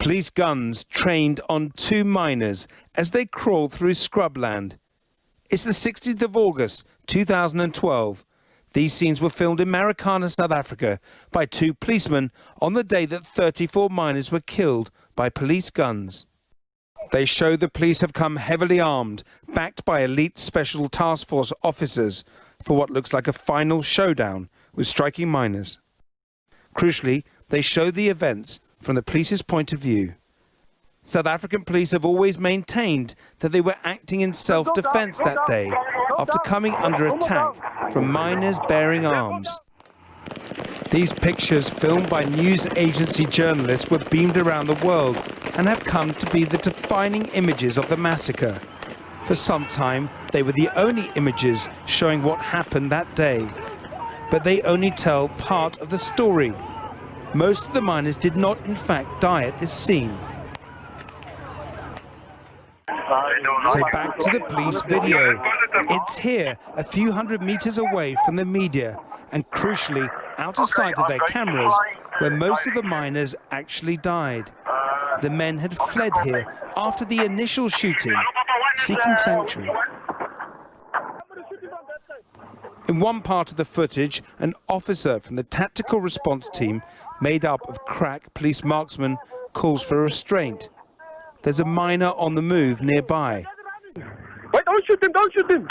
Police guns trained on 2 miners as they crawl through scrubland. It's the 16th of August, 2012. These scenes were filmed in Marikana, South Africa, by 2 policemen on the day that 34 miners were killed by police guns. They show the police have come heavily armed, backed by elite special task force officers, for what looks like a final showdown with striking miners. Crucially, they show the events from the police's point of view. South African police have always maintained that they were acting in self-defense that day after coming under attack from miners bearing arms. These pictures, filmed by news agency journalists, were beamed around the world and have come to be the defining images of the massacre. For some time, they were the only images showing what happened that day. But they only tell part of the story. Most of the miners did not, in fact, die at this scene. So back to the police video. It's here, a few hundred meters away from the media, and crucially, out of sight of their cameras, where most of the miners actually died. The men had fled here after the initial shooting, seeking sanctuary. In one part of the footage, an officer from the tactical response team, made up of crack police marksmen, calls for restraint. There's a miner on the move nearby. Wait, don't shoot him, don't shoot him!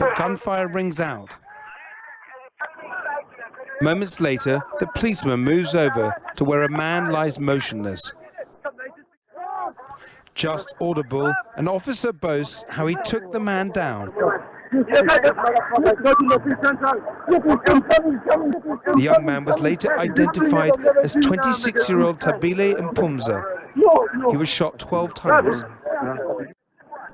But gunfire rings out. Moments later, the policeman moves over to where a man lies motionless. Just audible, an officer boasts how he took the man down. The young man was later identified as 26-year-old Tabile Mpumza. He was shot 12 times.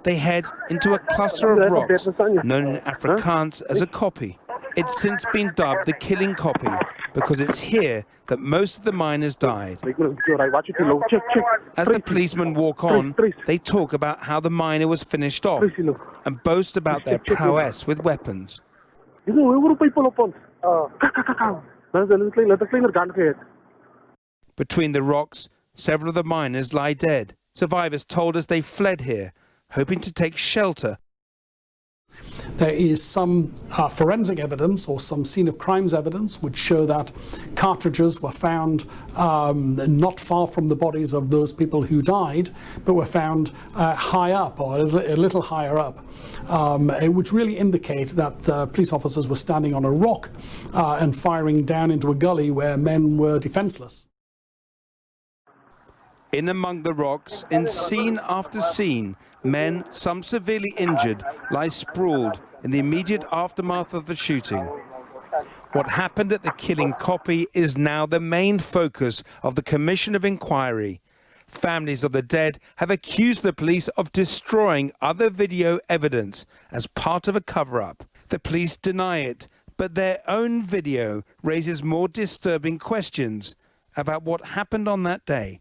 They head into a cluster of rocks, known in Afrikaans as a koppie. It's since been dubbed the killing koppie because it's here that most of the miners died. As the policemen walk on, they talk about how the miner was finished off and boast about their prowess with weapons. Between the rocks, several of the miners lie dead. Survivors told us they fled here, hoping to take shelter. There is some forensic evidence or some scene of crimes evidence which show that cartridges were found not far from the bodies of those people who died, but were found high up or a little higher up, which really indicate that police officers were standing on a rock and firing down into a gully where men were defenseless. In among the rocks, in scene after scene, men, some severely injured, lie sprawled in the immediate aftermath of the shooting. What happened at the killing koppie is now the main focus of the Commission of Inquiry. Families of the dead have accused the police of destroying other video evidence as part of a cover-up. The police deny it, but their own video raises more disturbing questions about what happened on that day.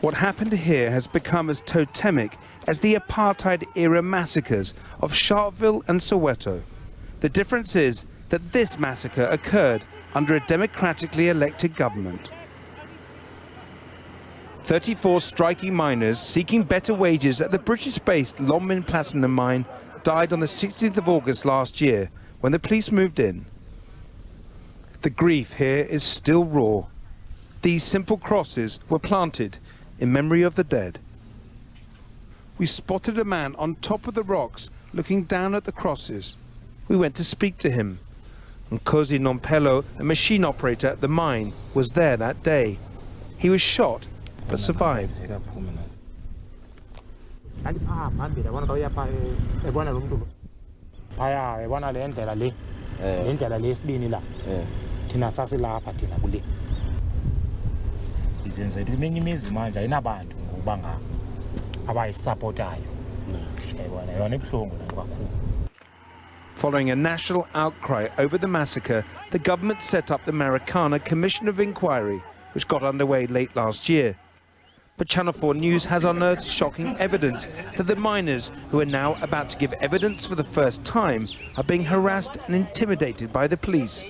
What happened here has become as totemic as the apartheid-era massacres of Sharpeville and Soweto. The difference is that this massacre occurred under a democratically elected government. 34 striking miners seeking better wages at the British-based Lonmin Platinum Mine died on the 16th of August last year when the police moved in. The grief here is still raw. These simple crosses were planted in memory of the dead. We spotted a man on top of the rocks looking down at the crosses. We went to speak to him. Nkosi Nompelo, a machine operator at the mine, was there that day. He was shot but survived. Following a national outcry over the massacre, the government set up the Marikana Commission of Inquiry, which got underway late last year. But Channel 4 News has unearthed shocking evidence that the miners, who are now about to give evidence for the first time, are being harassed and intimidated by the police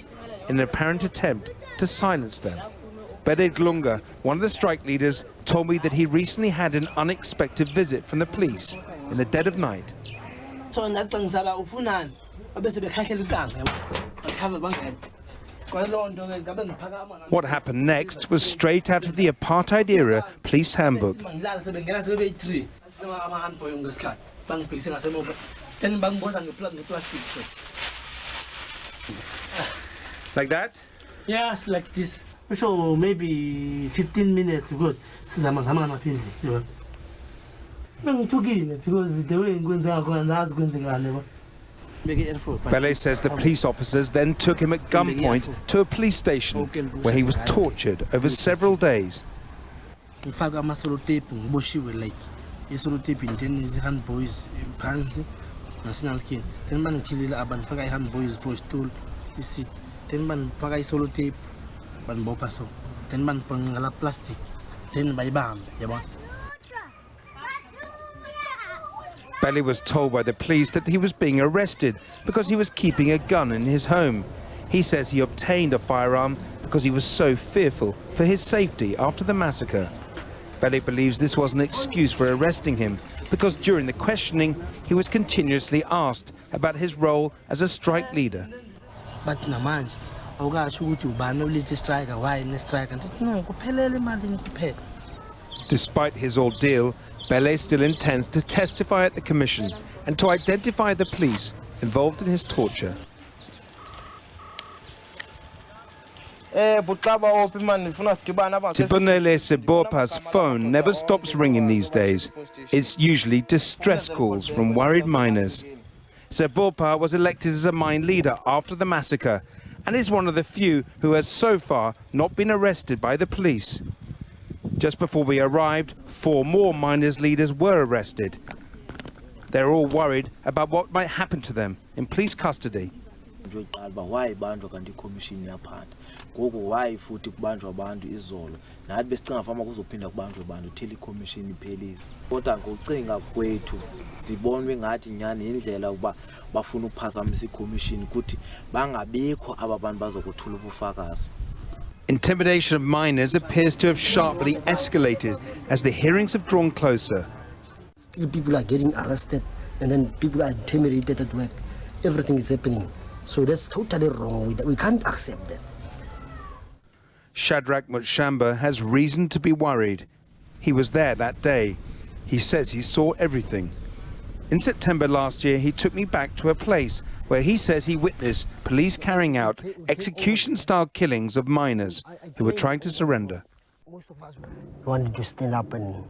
in an apparent attempt to silence them. Bede Glunga, one of the strike leaders, told me that he recently had an unexpected visit from the police in the dead of night. What happened next was straight out of the apartheid-era police handbook. Like that? Yes, like this. So maybe 15 minutes because because the way Bele says the police officers then took him at gunpoint to a police station where he was tortured over several days. Bele was told by the police that he was being arrested because he was keeping a gun in his home. He says he obtained a firearm because he was so fearful for his safety after the massacre. Bele believes this was an excuse for arresting him because during the questioning he was continuously asked about his role as a strike leader. Despite his ordeal, Bele still intends to testify at the commission and to identify the police involved in his torture. Tibonele Sebopa's phone never stops ringing these days. It's usually distress calls from worried miners. Sebopa was elected as a mine leader after the massacre and is one of the few who has so far not been arrested by the police. Just before we arrived, 4 more miners' leaders were arrested. They're all worried about what might happen to them in police custody. Intimidation of miners appears to have sharply escalated as the hearings have drawn closer. Still people are getting arrested and then people are intimidated at work. Everything is happening. So that's totally wrong. We can't accept that. Shadrach Mutshamba has reason to be worried. He was there that day. He says he saw everything. In September last year, he took me back to a place where he says he witnessed police carrying out execution-style killings of miners who were trying to surrender. Most of us wanted to stand up and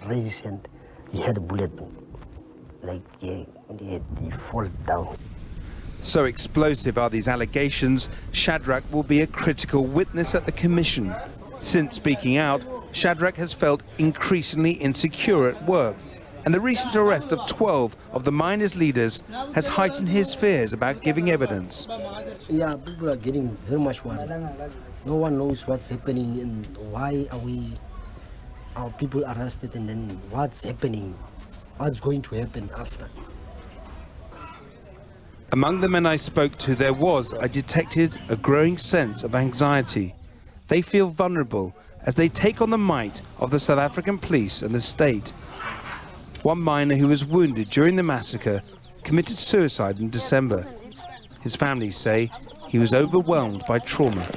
raise his hand. He had a bullet, like he fall down. So explosive are these allegations, Shadrach will be a critical witness at the commission. Since speaking out, Shadrach has felt increasingly insecure at work, and the recent arrest of 12 of the miners' leaders has heightened his fears about giving evidence. Yeah, people are getting very much worried. No one knows what's happening and why are our people arrested, and then what's happening, what's going to happen after. Among the men I spoke to, I detected a growing sense of anxiety. They feel vulnerable as they take on the might of the South African police and the state. One miner who was wounded during the massacre committed suicide in December. His family say he was overwhelmed by trauma.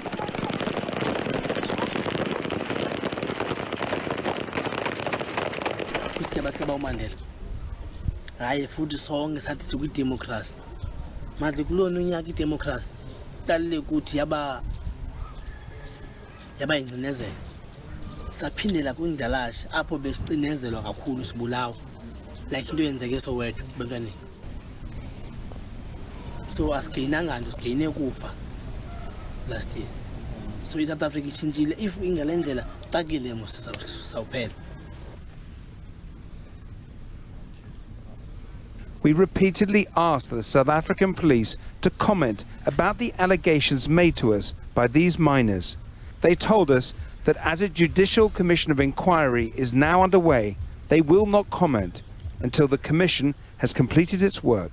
Saphindela kwindalashe apho besicinezelwa kakhulu sibulawa like into yenzeke soweto bantwaneni. So asigeyinanga nto, sigeyine kufa last year. So iSouth Africa itshintshile, if ingale ndlela cakile mos sawuphela. We repeatedly asked the South African police to comment about the allegations made to us by these miners. They told us that as a judicial commission of inquiry is now underway, they will not comment until the commission has completed its work.